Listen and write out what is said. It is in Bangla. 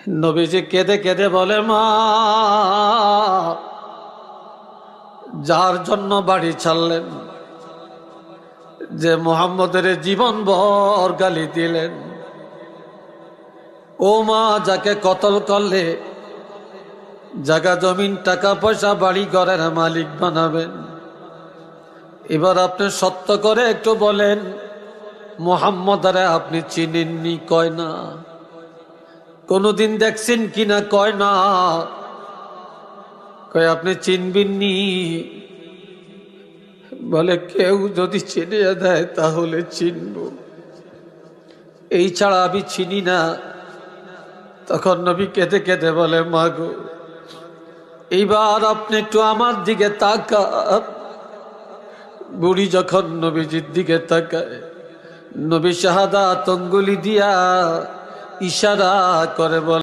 নবীজি কেঁদে কেঁদে বলে, মা, যার জন্য বাড়ি ছাড়লেন, যে মুহাম্মদের জীবন ভর গালি দিলেন, ও মা, যাকে কতল করলে জায়গা জমিন টাকা পয়সা বাড়ি ঘরের মালিক বানাবেন, এবার আপনি সত্য করে একটু বলেন, মুহাম্মদরে আপনি চিনেননি? কয় না। কোনদিন দেখছেন কিনা? কয় না। কয় আপনি চিনবেননি? বলে কেউ যদি চিনিয়ে দেয় তাহলে চিনব, এই ছাড়া আমি চিনি না। তখন নবী কেঁদে কেঁদে বলে, মা গো, এইবার আপনি একটু আমার দিকে তাকান। বুড়ি যখন নবীজির দিকে তাকায়, নবী শাহাদাত আঙ্গুলি দিয়া ইশারা করে বলে,